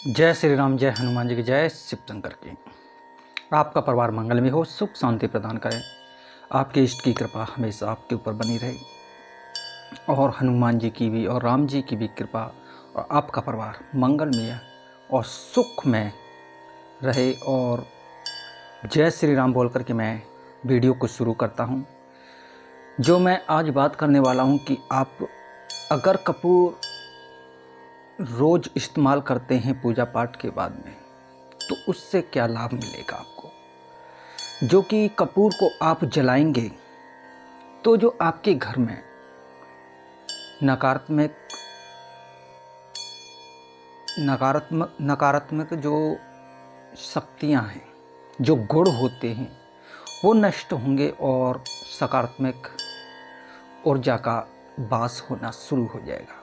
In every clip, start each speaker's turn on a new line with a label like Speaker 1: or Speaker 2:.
Speaker 1: जय श्री राम, जय हनुमान जी की जय, शिव शंकर की। आपका परिवार मंगल में हो, सुख शांति प्रदान करे, आपके इष्ट की कृपा हमेशा आपके ऊपर बनी रहे और हनुमान जी की भी और राम जी की भी कृपा और आपका परिवार मंगलमय और सुख में रहे। और जय श्री राम बोल करके मैं वीडियो को शुरू करता हूँ। जो मैं आज बात करने वाला हूँ कि आप अगर कपूर रोज़ इस्तेमाल करते हैं पूजा पाठ के बाद में, तो उससे क्या लाभ मिलेगा आपको। जो कि कपूर को आप जलाएंगे तो जो आपके घर में नकारात्मक नकारात्मक नकारात्मक जो शक्तियां हैं, जो गुण होते हैं, वो नष्ट होंगे और सकारात्मक ऊर्जा का वास होना शुरू हो जाएगा।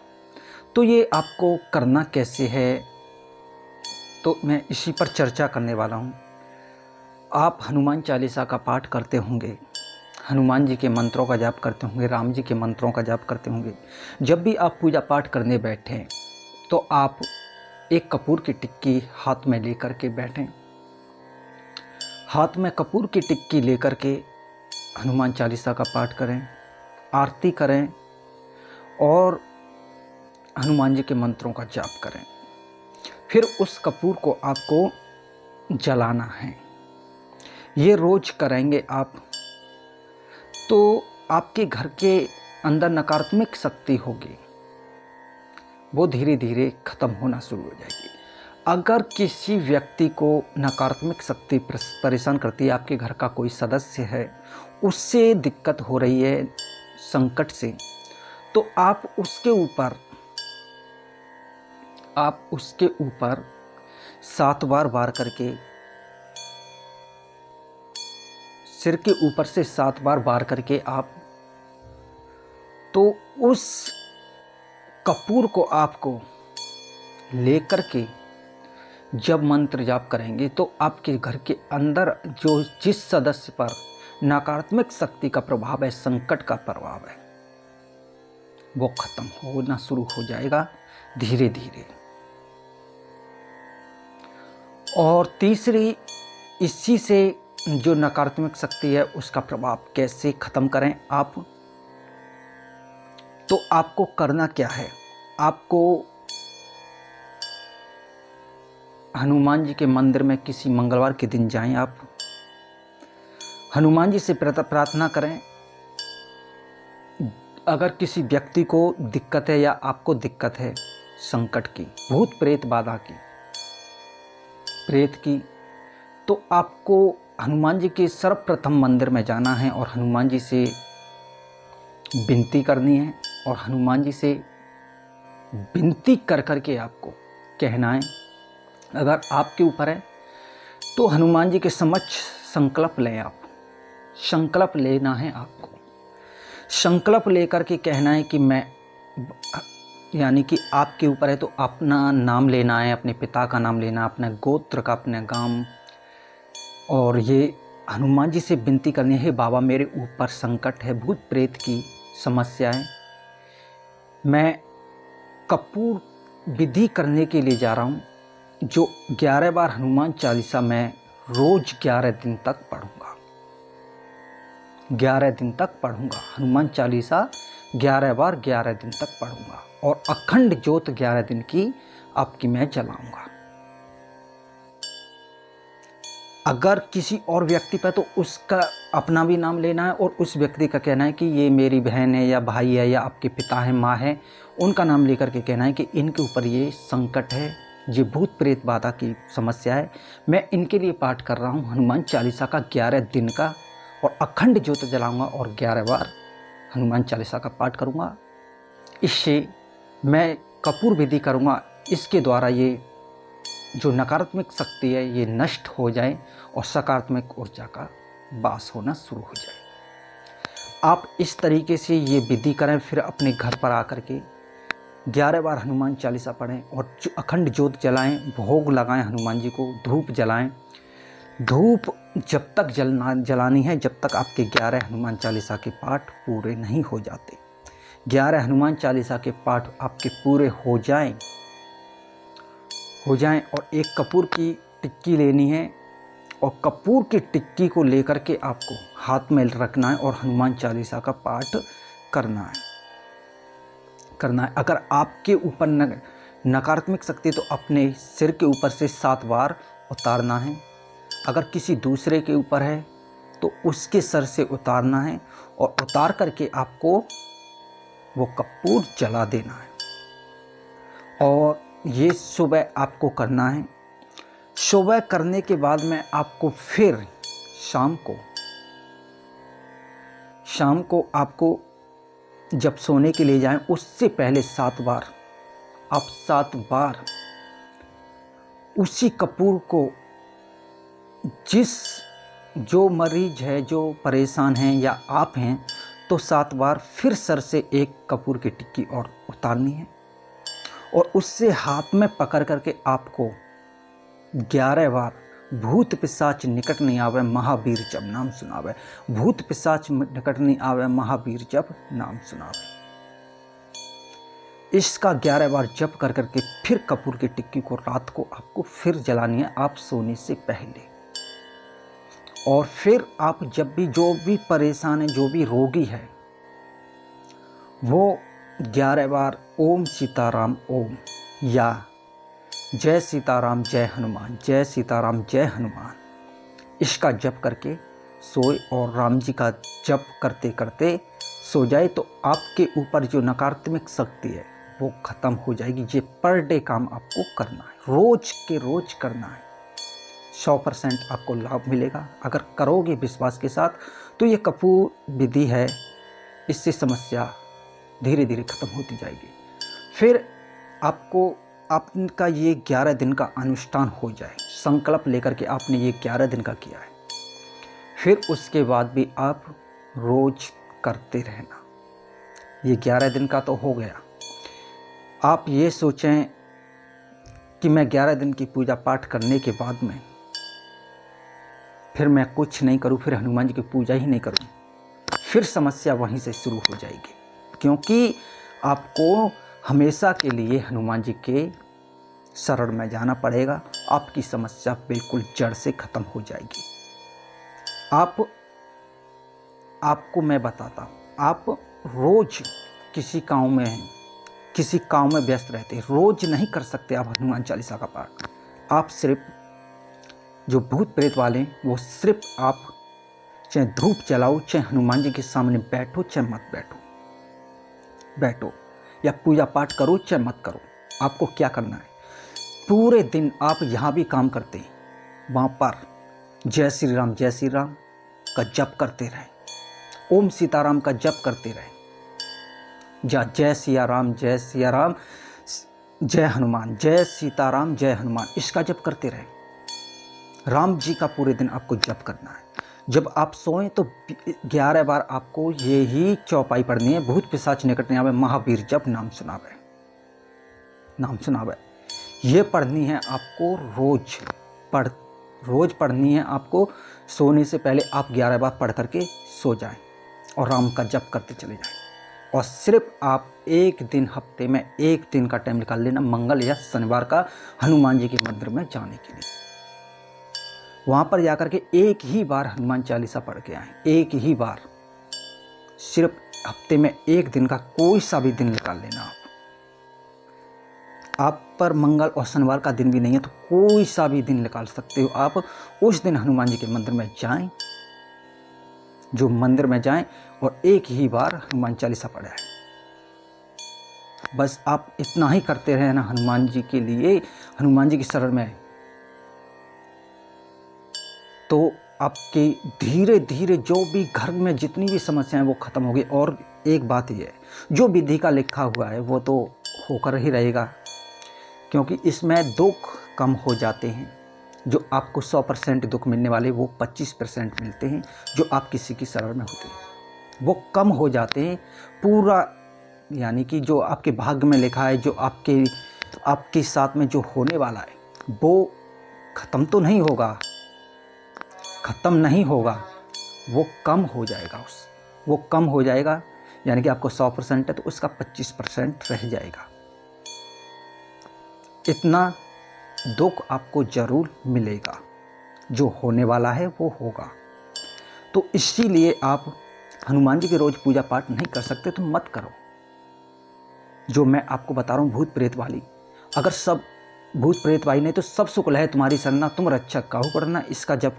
Speaker 1: तो ये आपको करना कैसे है, तो मैं इसी पर चर्चा करने वाला हूँ। आप हनुमान चालीसा का पाठ करते होंगे, हनुमान जी के मंत्रों का जाप करते होंगे, राम जी के मंत्रों का जाप करते होंगे। जब भी आप पूजा पाठ करने बैठें तो आप एक कपूर की टिक्की हाथ में लेकर के बैठें। हाथ में कपूर की टिक्की लेकर के हनुमान चालीसा का पाठ करें, आरती करें और हनुमान जी के मंत्रों का जाप करें। फिर उस कपूर को आपको जलाना है। ये रोज करेंगे आप, तो आपके घर के अंदर नकारात्मक शक्ति होगी, वो धीरे धीरे खत्म होना शुरू हो जाएगी। अगर किसी व्यक्ति को नकारात्मक शक्ति परेशान करती है, आपके घर का कोई सदस्य है, उससे दिक्कत हो रही है संकट से, तो आप उसके ऊपर 7 बार वार करके, सिर के ऊपर से 7 बार वार करके आप तो उस कपूर को आपको लेकर के जब मंत्र जाप करेंगे तो आपके घर के अंदर जिस सदस्य पर नकारात्मक शक्ति का प्रभाव है, संकट का प्रभाव है, वो खत्म होना शुरू हो जाएगा धीरे धीरे। और तीसरी, इसी से जो नकारात्मक शक्ति है उसका प्रभाव कैसे खत्म करें आप, तो आपको करना क्या है, आपको हनुमान जी के मंदिर में किसी मंगलवार के दिन जाएं, आप हनुमान जी से प्रार्थना करें। अगर किसी व्यक्ति को दिक्कत है या आपको दिक्कत है संकट की, भूत प्रेत बाधा की, प्रेत की, तो आपको हनुमान जी के सर्वप्रथम मंदिर में जाना है और हनुमान जी से विनती करनी है। और हनुमान जी से विनती कर करके आपको कहना है, अगर आपके ऊपर है तो हनुमान जी के समक्ष संकल्प लें। आप संकल्प लेना है, आपको संकल्प लेकर के कहना है कि मैं, यानी कि आपके ऊपर है तो अपना नाम लेना है, अपने पिता का नाम लेना, अपने गोत्र का, अपने गांव, और ये हनुमान जी से विनती करनी है, बाबा मेरे ऊपर संकट है, भूत प्रेत की समस्या है, मैं कपूर विधि करने के लिए जा रहा हूँ, जो 11 बार हनुमान चालीसा मैं रोज 11 दिन तक पढ़ूंगा। 11 दिन तक पढ़ूंगा हनुमान चालीसा, 11 बार 11 दिन तक पढ़ूंगा और अखंड ज्योत 11 दिन की आपकी मैं जलाऊंगा। अगर किसी और व्यक्ति पर, तो उसका अपना भी नाम लेना है और उस व्यक्ति का कहना है कि ये मेरी बहन है या भाई है या आपके पिता है, माँ है, उनका नाम लेकर के कहना है कि इनके ऊपर ये संकट है, ये भूत प्रेत बाधा की समस्या है, मैं इनके लिए पाठ कर रहा हूँ हनुमान चालीसा का 11 दिन का, और अखंड ज्योत जलाऊंगा और 11 बार हनुमान चालीसा का पाठ करूँगा। इससे मैं कपूर विधि करूँगा, इसके द्वारा ये जो नकारात्मक शक्ति है ये नष्ट हो जाए और सकारात्मक ऊर्जा का वास होना शुरू हो जाए। आप इस तरीके से ये विधि करें, फिर अपने घर पर आकर के 11 बार हनुमान चालीसा पढ़ें और अखंड ज्योत जलाएं, भोग लगाएं हनुमान जी को, धूप जलाएं। धूप जब तक जलानी है जब तक आपके 11 हनुमान चालीसा के पाठ पूरे नहीं हो जाते। 11 हनुमान चालीसा के पाठ आपके पूरे हो जाएं और एक कपूर की टिक्की लेनी है और कपूर की टिक्की को लेकर के आपको हाथ में रखना है और हनुमान चालीसा का पाठ करना है। अगर आपके ऊपर नकारात्मक शक्ति तो अपने सिर के ऊपर से 7 बार उतारना है। अगर किसी दूसरे के ऊपर है तो उसके सर से उतारना है और उतार करके आपको वो कपूर जला देना है और ये सुबह आपको करना है। सुबह करने के बाद में आपको फिर शाम को आपको जब सोने के लिए जाएं उससे पहले 7 बार आप 7 बार उसी कपूर को जो मरीज है, जो परेशान हैं या आप हैं, तो 7 बार फिर सर से एक कपूर की टिक्की और उतारनी है और उससे हाथ में पकड़ करके आपको 11 बार भूत पिशाच निकट नहीं आवे महावीर जब नाम सुनावे। भूत पिशाच निकट नहीं आवे महावीर जब नाम सुनावे। इसका 11 बार जप कर करके फिर कपूर की टिक्की को रात को आपको फिर जलानी है आप सोने से पहले। और फिर आप जब भी जो भी परेशान है, जो भी रोगी है, वो 11 बार ओम सीताराम ओम या जय सीताराम जय हनुमान, जय सीताराम जय हनुमान, इसका जप करके सोए और राम जी का जप करते करते सो जाए तो आपके ऊपर जो नकारात्मक शक्ति है वो ख़त्म हो जाएगी। ये पर डे काम आपको करना है, रोज के रोज करना है। 100% आपको लाभ मिलेगा अगर करोगे विश्वास के साथ। तो ये कपूर विधि है, इससे समस्या धीरे धीरे ख़त्म होती जाएगी। फिर आपका ये 11 दिन का अनुष्ठान हो जाए, संकल्प लेकर के आपने ये 11 दिन का किया है, फिर उसके बाद भी आप रोज करते रहना। ये 11 दिन का तो हो गया। आप ये सोचें कि मैं 11 दिन की पूजा पाठ करने के बाद में फिर मैं कुछ नहीं करूं, फिर हनुमान जी की पूजा ही नहीं करूं, फिर समस्या वहीं से शुरू हो जाएगी। क्योंकि आपको हमेशा के लिए हनुमान जी के शरण में जाना पड़ेगा। आपकी समस्या बिल्कुल जड़ से ख़त्म हो जाएगी। आपको मैं बताता हूँ, आप रोज़ किसी काम में व्यस्त रहते हैं, रोज़ नहीं कर सकते आप हनुमान चालीसा का पाठ। आप सिर्फ जो भूत प्रेत वाले हैं वो सिर्फ आप चाहे धूप जलाओ, चाहे हनुमान जी के सामने बैठो, चाहे मत बैठो या पूजा पाठ करो चाहे मत करो। आपको क्या करना है, पूरे दिन आप यहाँ भी काम करते हैं, वहाँ पर जय श्री राम का जप करते रहें, ओम सीताराम का जप करते रहें, जय सिया राम जय हनुमान, जय सीताराम जय हनुमान, इसका जप करते रहें। राम जी का पूरे दिन आपको जप करना है। जब आप सोएं तो 11 बार आपको यही चौपाई पढ़नी है, भूत पिशाच निकट नहीं आवे महावीर जब नाम सुनावे। ये पढ़नी है आपको रोज पढ़नी है आपको। सोने से पहले आप 11 बार पढ़ करके सो जाएं और राम का जप करते चले जाएं। और सिर्फ आप एक दिन, हफ्ते में एक दिन का टाइम निकाल लेना, मंगल या शनिवार का, हनुमान जी के मंदिर में जाने के लिए। वहाँ पर जाकर के एक ही बार हनुमान चालीसा पढ़ के आएँ, एक ही बार। सिर्फ हफ्ते में एक दिन का कोई सा भी दिन निकाल लेना आप पर मंगल और शनिवार का दिन भी नहीं है तो कोई सा भी दिन निकाल सकते हो आप। उस दिन हनुमान जी के मंदिर में जाएं, और एक ही बार हनुमान चालीसा पढ़े। बस आप इतना ही करते रहे ना हनुमान जी के लिए, हनुमान जी की शरण में, तो आपके धीरे धीरे जो भी घर में जितनी भी समस्याएं वो खत्म होगी। और एक बात ये है, जो विधि का लिखा हुआ है वो तो होकर ही रहेगा, क्योंकि इसमें दुख कम हो जाते हैं। जो आपको 100% दुख मिलने वाले वो 25% मिलते हैं। जो आप किसी की शरण में होते हैं वो कम हो जाते हैं पूरा। यानी कि जो आपके भाग्य में लिखा है, जो आपके साथ में जो होने वाला है वो ख़त्म तो नहीं होगा, वो कम हो जाएगा। यानी कि आपको 100% है तो उसका 25% रह जाएगा। इतना दुख आपको जरूर मिलेगा, जो होने वाला है वो होगा। तो इसीलिए आप हनुमान जी के रोज पूजा पाठ नहीं कर सकते तो मत करो। जो मैं आपको बता रहा हूँ भूत प्रेत वाली, अगर सब भूत प्रेत वाली नहीं तो सब शुक्ल है तुम्हारी सरना, तुम रक्षक काहू करना। इसका जप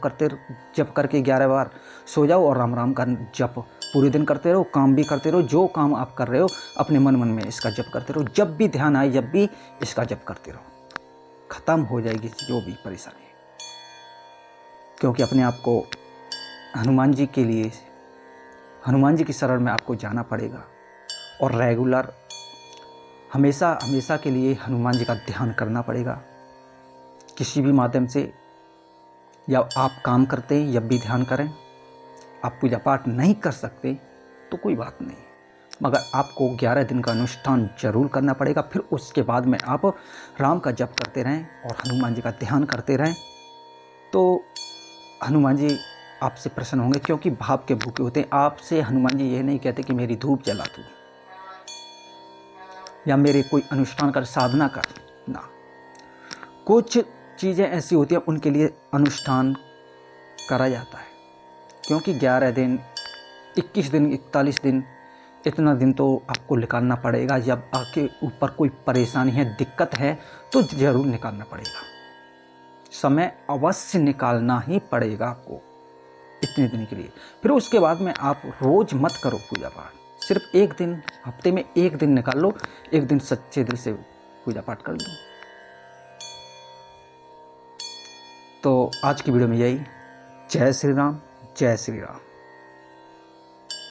Speaker 1: करके 11 बार सो जाओ और राम राम का जप पूरे दिन करते रहो। काम भी करते रहो, जो काम आप कर रहे हो अपने मन में इसका जप करते रहो। जब भी ध्यान आए जब भी इसका जप करते रहो, खत्म हो जाएगी जो भी परेशानी है। क्योंकि अपने आप को हनुमान जी के लिए, हनुमान जी की शरण में आपको जाना पड़ेगा और रेगुलर हमेशा हमेशा के लिए हनुमान जी का ध्यान करना पड़ेगा। किसी भी माध्यम से, या आप काम करते हैं जब भी ध्यान करें। आप पूजा पाठ नहीं कर सकते तो कोई बात नहीं, मगर आपको 11 दिन का अनुष्ठान जरूर करना पड़ेगा। फिर उसके बाद में आप राम का जप करते रहें और हनुमान जी का ध्यान करते रहें, तो हनुमान जी आपसे प्रसन्न होंगे। क्योंकि भाव के भूखे होते हैं। आपसे हनुमान जी ये नहीं कहते कि मेरी धूप जला तू या मेरे कोई अनुष्ठान कर, साधना कर ना। कुछ चीज़ें ऐसी होती हैं उनके लिए अनुष्ठान करा जाता है। क्योंकि 11 दिन, 21 दिन, 41 दिन, इतना दिन तो आपको निकालना पड़ेगा। जब आपके ऊपर कोई परेशानी है, दिक्कत है, तो ज़रूर निकालना पड़ेगा। समय अवश्य निकालना ही पड़ेगा आपको इतने दिन के लिए। फिर उसके बाद में आप रोज़ मत करो पूजा पाठ, सिर्फ एक दिन, हफ्ते में एक दिन निकाल लो, एक दिन सच्चे दिल से पूजा पाठ कर लो। तो आज की वीडियो में यही। जय श्री राम, जय श्री राम।